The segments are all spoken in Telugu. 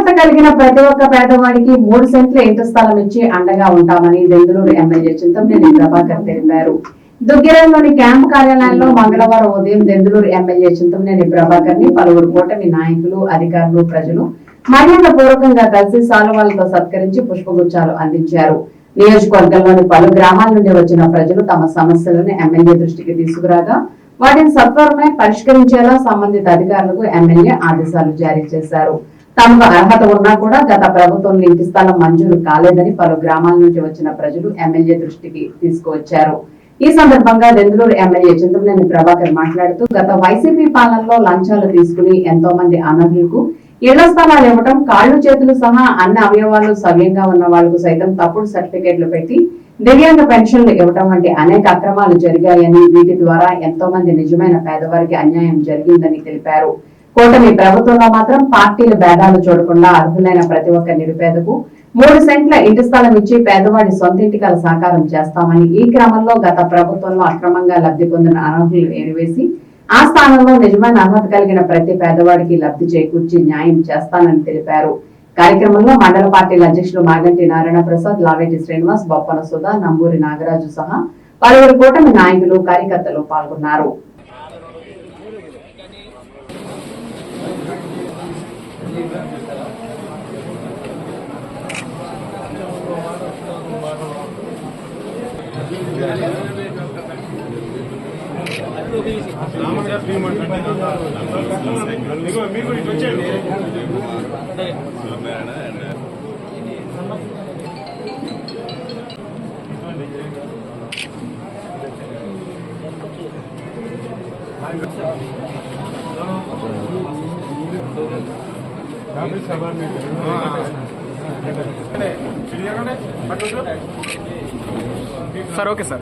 అర్హత కలిగిన ప్రతి ఒక్క పేదవాడికి 3 సెంట్ల ఇంటి స్థలం ఇచ్చి అండగా ఉంటామని దెందులూరు ఎమ్మెల్యే చింతమనేని ప్రభాకర్ తెలిపారు. దుగ్గిరాల్లోని క్యాంపు కార్యాలయంలో మంగళవారం ఉదయం దెందులూరు ఎమ్మెల్యే చింతమనేని ప్రభాకర్ ని పలువురు కూటమి నాయకులు, అధికారులు, ప్రజలు మర్యాద పూర్వకంగా కలిసి సాలువాలతో సత్కరించి పుష్పగుచ్చాలు అందించారు. నియోజకవర్గంలోని పలు గ్రామాల నుండి వచ్చిన ప్రజలు తమ సమస్యలను ఎమ్మెల్యే దృష్టికి తీసుకురాగా వాటిని సత్వరమే పరిష్కరించేలా సంబంధిత అధికారులకు ఎమ్మెల్యే ఆదేశాలు జారీ చేశారు. తమకు అర్హత ఉన్నా కూడా గత ప్రభుత్వంలో ఇంటి స్థలం మంజూరు కాలేదని పలు గ్రామాల నుండి వచ్చిన ప్రజలు ఎమ్మెల్యే దృష్టికి తీసుకువచ్చారు. ఈ సందర్భంగా దెందులూరు ఎమ్మెల్యే చింతమనేని ప్రభాకర్ మాట్లాడుతూ గత వైసీపీ పాలనలో లంచాలు తీసుకుని ఎంతో మంది అనర్హులకు ఇళ్ల స్థలాలు ఇవ్వడం, కాళ్లు చేతులు సహా అన్ని అవయవాలు సవ్యంగా ఉన్న వాళ్లకు సైతం తప్పుడు సర్టిఫికేట్లు పెట్టి దివ్యాంగ పెన్షన్లు ఇవ్వడం వంటి అనేక అక్రమాలు జరిగాయని, వీటి ద్వారా ఎంతో మంది నిజమైన పేదవారికి అన్యాయం జరిగిందని తెలిపారు. కూటమి ప్రభుత్వంలో మాత్రం పార్టీల భేదాలు చూడకుండా అర్హులైన ప్రతి ఒక్క నిరుపేదకు 3 సెంట్ల ఇంటి స్థలం ఇచ్చి పేదవాడి సొంతింటి కల సాకారం చేస్తామని, ఈ క్రమంలో గత ప్రభుత్వంలో అక్రమంగా లబ్ధి పొందిన అనర్హులు ఏరివేసి ఆ స్థానంలో నిజమైన అర్హత కలిగిన ప్రతి పేదవాడికి లబ్ధి చేకూర్చి న్యాయం చేస్తానని తెలిపారు. కార్యక్రమంలో మండల పార్టీల అధ్యక్షులు మాగంటి నారాయణ ప్రసాద్, లావేటి శ్రీనివాస్, బొప్పన సుధా, నంబూరి నాగరాజు సహా పలువురు కూటమి నాయకులు, కార్యకర్తలు పాల్గొన్నారు. सर ओके सर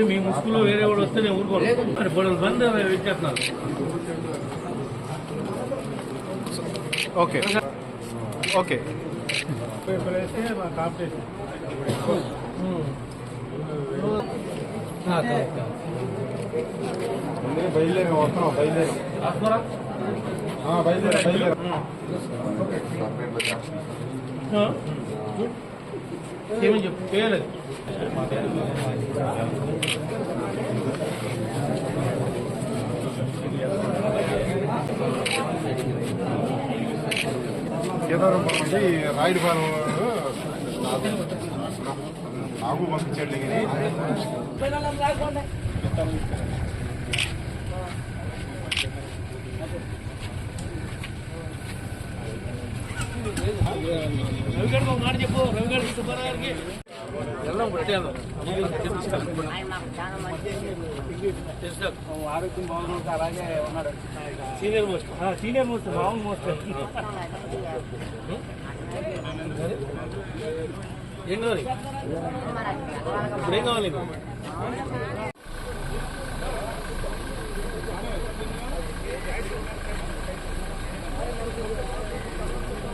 మీ ముసుగులో వేరే వాడు వస్తే నేను ఊరుకోలేదు. మరి బోడలు బంద్ ఇచ్చేస్తున్నారు. ఓకే ఓకే బయలుదేరి వస్తున్నాం, బయలుదేరి ఏమని చెప్పు పేయలేదు. కేదారం నుండి రాయుడుపాలెం నాకు పంపించండి. రవిగారికి ఒక మాట చెప్పు. రవిగారికి సుబ్బారావు గారికి ఆరోగ్యం బాగుంది, అలాగే ఉన్నాడు. సీనియర్ మోస్ట్ బాగుంది మోస్ట్. ఏం కావాలి ఇప్పుడు? ఏం కావాలి?